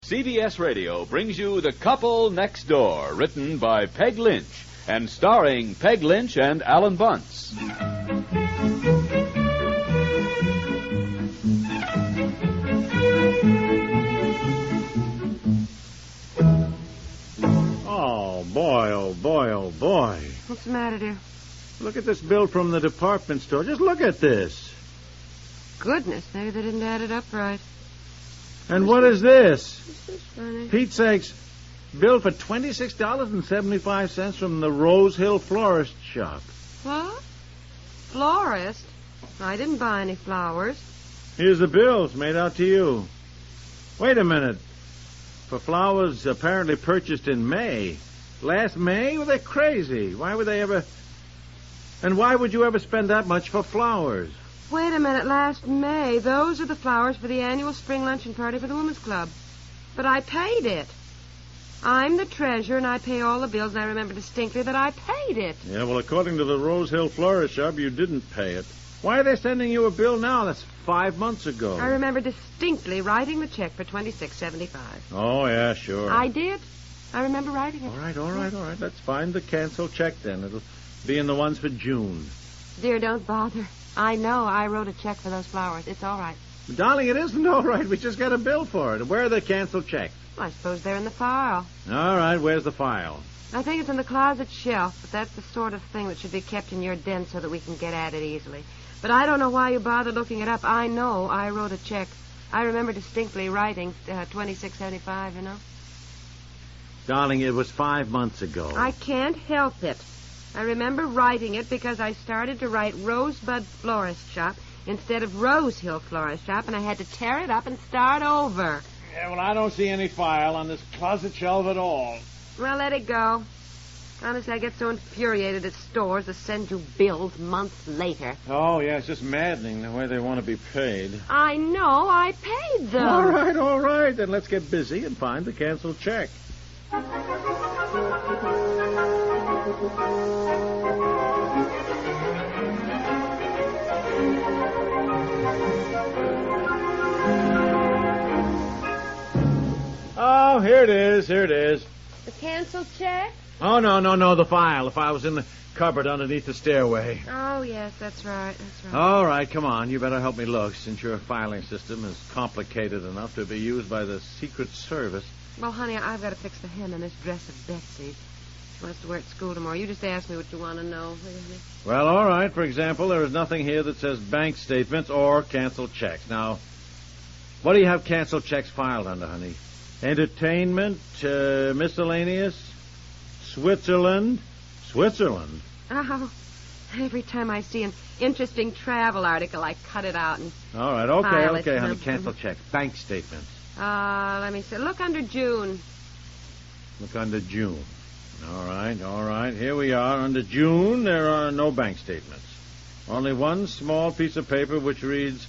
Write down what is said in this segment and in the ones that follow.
CBS Radio brings you The Couple Next Door, written by Peg Lynch and starring Peg Lynch and Ethel Bunce. Oh, boy, oh, boy, oh, boy. What's the matter, dear? Look at this bill from the department store. Just look at this. Goodness, maybe they didn't add it up right. And what is this? This is funny. Pete's sakes, bill for $26.75 from the Rose Hill Florist shop. What? Florist? I didn't buy any flowers. Here's the bills made out to you. Wait a minute. For flowers apparently purchased in May. Last May? Well, they're crazy. Why would they ever... And why would you ever spend that much for flowers? Wait a minute, last May, those are the flowers for the annual spring luncheon party for the Women's Club. But I paid it. I'm the treasurer, and I pay all the bills, and I remember distinctly that I paid it. Yeah, well, according to the Rose Hill Florist shop, you didn't pay it. Why are they sending you a bill now? That's 5 months ago. I remember distinctly writing the check for $26.75. Oh, yeah, sure. I did. I remember writing it. All right. Let's find the canceled check then. It'll be in the ones for June. Dear, don't bother. I know I wrote a check for those flowers. It's all right. Darling, it isn't all right. We just got a bill for it. Where are the canceled checks? Well, I suppose they're in the file. All right, where's the file? I think it's in the closet shelf, but that's the sort of thing that should be kept in your den so that we can get at it easily. But I don't know why you bother looking it up. I know I wrote a check. I remember distinctly writing $26.75, you know. Darling, it was 5 months ago. I can't help it. I remember writing it because I started to write Rosebud Florist Shop instead of Rose Hill Florist Shop, and I had to tear it up and start over. Yeah, well, I don't see any file on this closet shelf at all. Well, let it go. Honestly, I get so infuriated at stores that send you bills months later. Oh, yeah, it's just maddening the way they want to be paid. I know. I paid them. All right. Then let's get busy and find the canceled check. Oh, here it is. The canceled check? Oh, no, the file. The file was in the cupboard underneath the stairway. Oh, yes, that's right. All right, come on. You better help me look, since your filing system is complicated enough to be used by the Secret Service. Well, honey, I've got to fix the hem in this dress of Betsy's. She wants to wear it to school tomorrow. You just ask me what you want to know. Well, all right. For example, there is nothing here that says bank statements or canceled checks. Now, what do you have canceled checks filed under, honey? Entertainment, miscellaneous, Switzerland. Oh, every time I see an interesting travel article, I cut it out and all right, file okay, it. honey, canceled checks. Bank statements. Let me see. Look under June. Look under June. All right. Here we are. Under June, there are no bank statements. Only one small piece of paper which reads,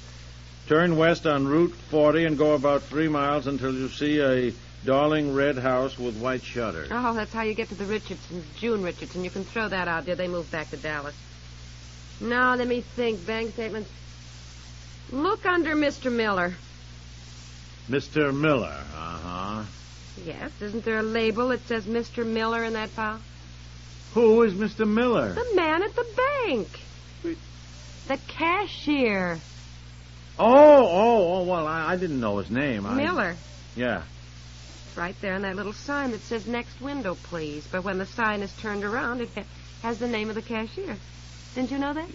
turn west on Route 40 and go about 3 miles until you see a darling red house with white shutters. Oh, that's how you get to the Richardsons, June Richardson. You can throw that out there. They moved back to Dallas. Now, let me think. Bank statements. Look under Mr. Miller. Mr. Miller, uh-huh. Yes, isn't there a label that says Mr. Miller in that file? Who is Mr. Miller? The man at the bank. The cashier. Oh, well, I didn't know his name. Miller. Yeah. It's right there on that little sign that says next window, please. But when the sign is turned around, it has the name of the cashier. Didn't you know that?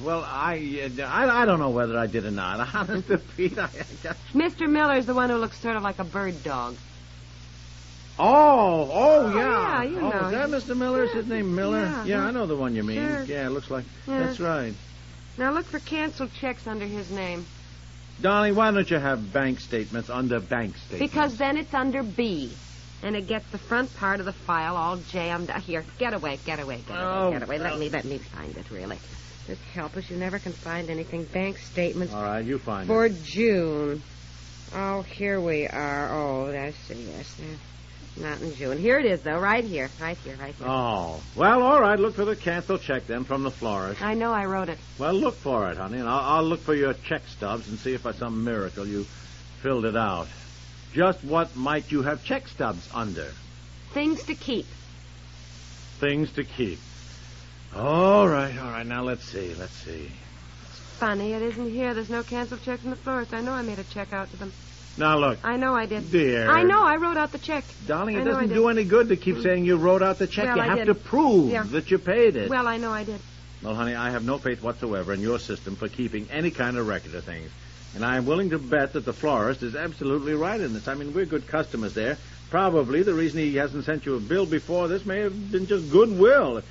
Well, I don't know whether I did or not. Honest to Pete, Mr. Miller's the one who looks sort of like a bird dog. Oh, yeah. Yeah, you know. Is that Mr. Miller? Is his name Miller? Yeah, I know the one you mean. Sure. Yeah, it looks like... Yeah. That's right. Now look for canceled checks under his name. Darling, why don't you have bank statements under bank statements? Because then it's under B. And it gets the front part of the file all jammed. Here, get away. Let me find it, really. Just help us. You never can find anything. Bank statements. All right, you find for it. June. Oh, here we are. Oh, yes. Not in June. Here it is, though. Right here. Oh. Well, all right. Look for the canceled check, then, from the florist. I know I wrote it. Well, look for it, honey, and I'll look for your check stubs and see if by some miracle you filled it out. Just what might you have check stubs under? Things to keep. Things to keep. All right. Now, let's see. Funny, it isn't here. There's no canceled check from the florist. I know I made a check out to them. Now, look. I know I did. Dear. I know, I wrote out the check. Darling, it doesn't do any good to keep saying you wrote out the check. Well, you I have did. to prove that you paid it. Well, I know I did. Well, honey, I have no faith whatsoever in your system for keeping any kind of record of things. And I am willing to bet that the florist is absolutely right in this. I mean, we're good customers there. Probably the reason he hasn't sent you a bill before this may have been just goodwill.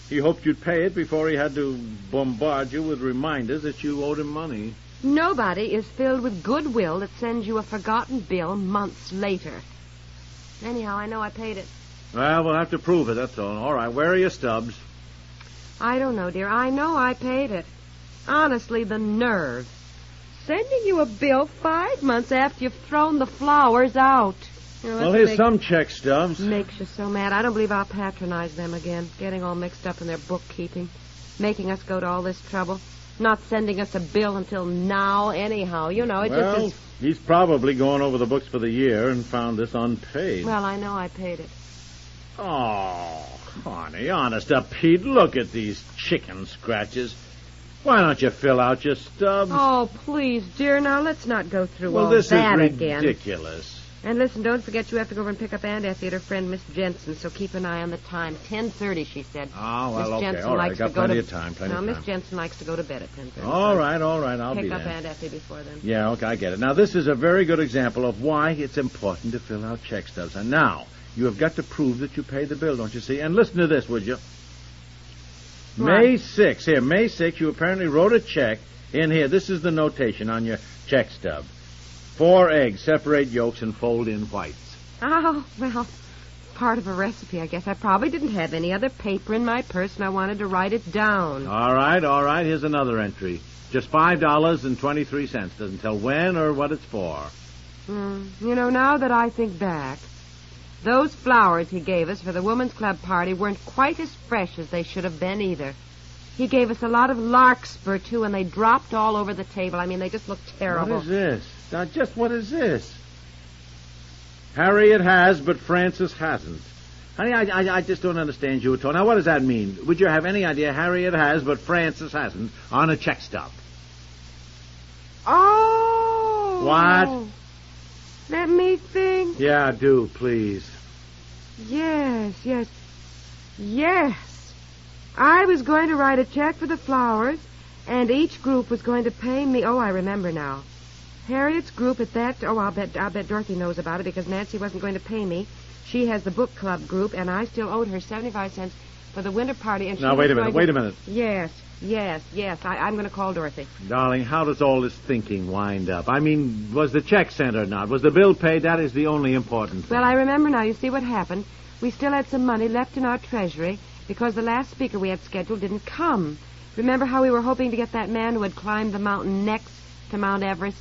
He hoped you'd pay it before he had to bombard you with reminders that you owed him money. Nobody is filled with goodwill that sends you a forgotten bill months later. Anyhow, I know I paid it. Well, we'll have to prove it, that's all. All right, where are your stubs? I don't know, dear. I know I paid it. Honestly, the nerve. Sending you a bill 5 months after you've thrown the flowers out. Well, here's some check stubs. Makes you so mad. I don't believe I'll patronize them again. Getting all mixed up in their bookkeeping. Making us go to all this trouble. Not sending us a bill until now, anyhow. You know, it just is... He's probably gone over the books for the year and found this unpaid. Well, I know I paid it. Oh, honey, honest to Pete, look at these chicken scratches. Why don't you fill out your stubs? Oh, please, dear, now let's not go through well, all this that is again. ridiculous. And listen, don't forget you have to go over and pick up Aunt Effie at her friend Miss Jensen, so keep an eye on the time. 10:30, she said. Oh, well, Miss okay. Jensen All right, likes got to go plenty to... of time, No, Miss Jensen likes to go to bed at 10:30. All right, I'll be there. there. Pick up Aunt Effie before then. Yeah, okay, I get it. Now, this is a very good example of why it's important to fill out check stubs. And now, you have got to prove that you paid the bill, don't you see? And listen to this, would you? What? May 6th, you apparently wrote a check in here. This is the notation on your check stub. 4 eggs, separate yolks, and fold in whites. Oh, well, part of a recipe, I guess. I probably didn't have any other paper in my purse, and I wanted to write it down. All right. Here's another entry. Just $5.23. Doesn't tell when or what it's for. You know, now that I think back, those flowers he gave us for the Women's Club party weren't quite as fresh as they should have been either. He gave us a lot of larkspur, too, and they dropped all over the table. I mean, they just looked terrible. What is this? Now, just what is this? Harriot has, but Francis hasn't. Honey, I just don't understand you at all. Now, what does that mean? Would you have any idea Harriet has, but Francis hasn't on a check stub? Oh! What? Let me think. Yeah, do, please. Yes. I was going to write a check for the flowers, and each group was going to pay me... Oh, I remember now. Harriet's group at that... Oh, I'll bet Dorothy knows about it because Nancy wasn't going to pay me. She has the book club group, and I still owed her 75 cents for the winter party. And now, wait a minute. Yes. I'm going to call Dorothy. Darling, how does all this thinking wind up? I mean, was the check sent or not? Was the bill paid? That is the only important thing. Well, I remember now. You see what happened? We still had some money left in our treasury because the last speaker we had scheduled didn't come. Remember how we were hoping to get that man who had climbed the mountain next to Mount Everest?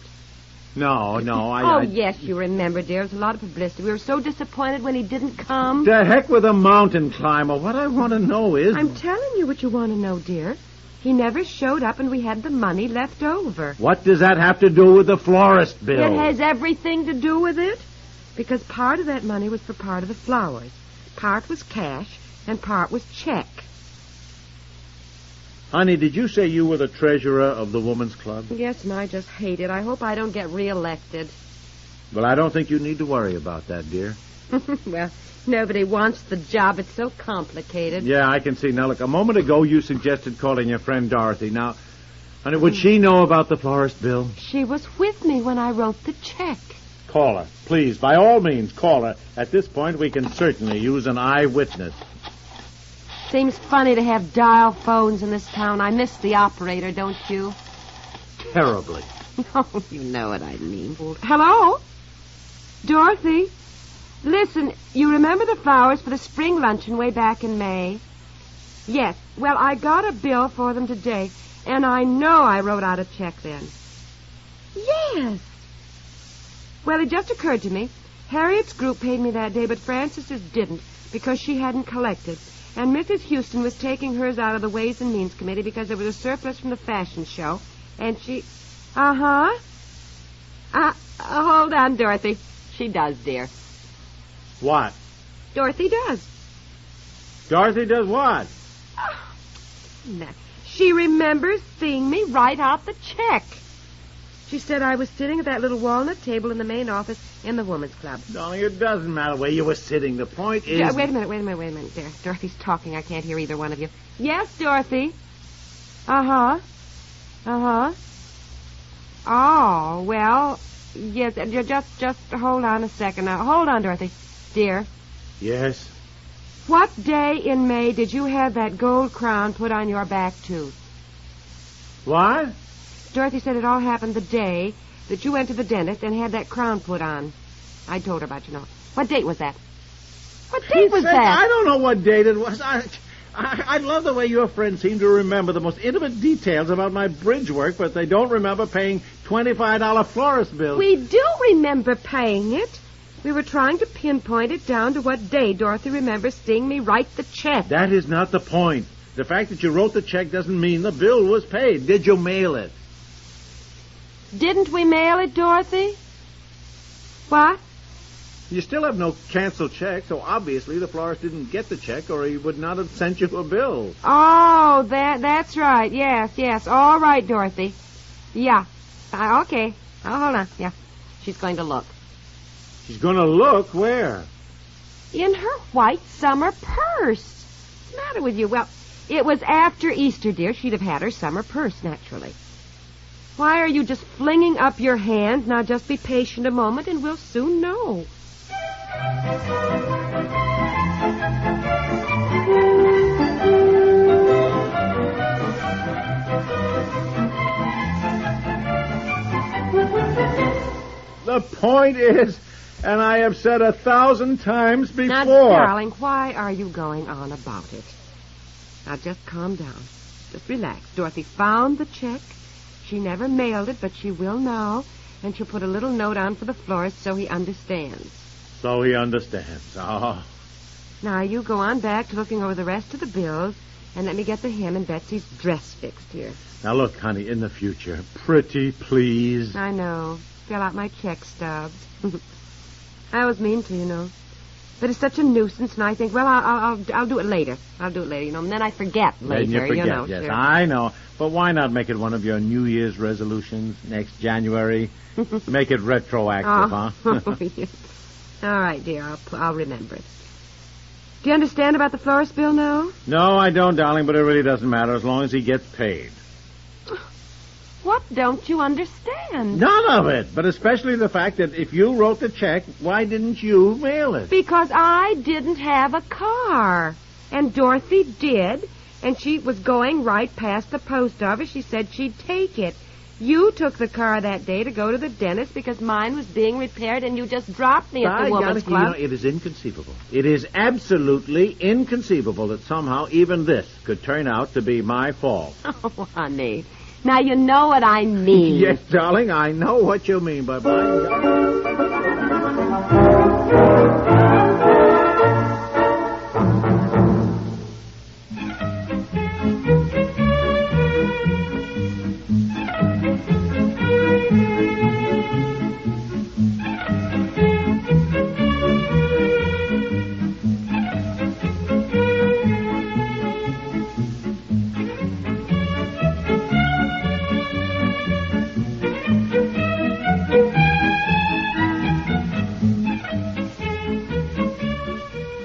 No, yes, you remember, dear. It was a lot of publicity. We were so disappointed when he didn't come. The heck with a mountain climber. What I want to know is... I'm telling you what you want to know, dear. He never showed up, and we had the money left over. What does that have to do with the florist bill? It has everything to do with it. Because part of that money was for part of the flowers. Part was cash, and part was check. Honey, did you say you were the treasurer of the Women's Club? Yes, and I just hate it. I hope I don't get reelected. Well, I don't think you need to worry about that, dear. Well, nobody wants the job. It's so complicated. Yeah, I can see. Now, look, a moment ago you suggested calling your friend Dorothy. Now, honey, would she know about the florist bill? She was with me when I wrote the check. Call her. Please, by all means, call her. At this point, we can certainly use an eyewitness. Seems funny to have dial phones in this town. I miss the operator, don't you? Terribly. Oh, you know what I mean. Hello? Dorothy? Listen, you remember the flowers for the spring luncheon way back in May? Yes. Well, I got a bill for them today, and I know I wrote out a check then. Yes. Well, it just occurred to me. Harriet's group paid me that day, but Frances's didn't because she hadn't collected. And Mrs. Houston was taking hers out of the Ways and Means Committee because there was a surplus from the fashion show. And she... Hold on, Dorothy. She does, dear. What? Dorothy does. Dorothy does what? She remembers seeing me write out the check. She said I was sitting at that little walnut table in the main office in the Woman's Club. Darling, it doesn't matter where you were sitting. The point is... Wait a minute, dear. Dorothy's talking. I can't hear either one of you. Yes, Dorothy? Uh-huh. Uh-huh. Oh, well, yes, just hold on a second now. Hold on, Dorothy. Dear. Yes? What day in May did you have that gold crown put on your back tooth? What? Dorothy said it all happened the day that you went to the dentist and had that crown put on. I told her about, What date was that? What date was that? I don't know what date it was. I love the way your friends seem to remember the most intimate details about my bridge work, but they don't remember paying $25 florist bills. We do remember paying it. We were trying to pinpoint it down to what day Dorothy remembers seeing me write the check. That is not the point. The fact that you wrote the check doesn't mean the bill was paid. Did you mail it? Didn't we mail it, Dorothy? What? You still have no canceled check, so obviously the florist didn't get the check or he would not have sent you a bill. Oh, that's right. Yes. All right, Dorothy. Yeah. Okay. Oh, hold on. Yeah. She's going to look. She's going to look where? In her white summer purse. What's the matter with you? Well, it was after Easter, dear. She'd have had her summer purse, naturally. Why are you just flinging up your hand? Now just be patient a moment and we'll soon know. The point is, and I have said 1,000 times before... Now, darling, why are you going on about it? Now, just calm down. Just relax. Dorothy found the check. She never mailed it, but she will now. And she'll put a little note on for the florist so he understands. So he understands. Oh. Now, you go on back to looking over the rest of the bills, and let me get the hem and Betsy's dress fixed here. Now, look, honey, in the future, pretty please. I know. Fill out my check stubs. I always mean to, But it's such a nuisance, and I think, well, I'll do it later. And then I forget later, Then you forget, yes. Sure. I know. But why not make it one of your New Year's resolutions next January? Make it retroactive, huh? Yes. All right, dear, I'll remember it. Do you understand about the florist bill now? No, I don't, darling, but it really doesn't matter as long as he gets paid. What don't you understand? None of it, but especially the fact that if you wrote the check, why didn't you mail it? Because I didn't have a car. And Dorothy did, and she was going right past the post office. She said she'd take it. You took the car that day to go to the dentist because mine was being repaired, and you just dropped me at the Woman's Club. It is inconceivable. It is absolutely inconceivable that somehow even this could turn out to be my fault. Oh, honey. Now you know what I mean. Yes, darling, I know what you mean, but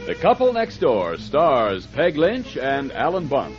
The Couple Next Door stars Peg Lynch and Ethel and Bunce.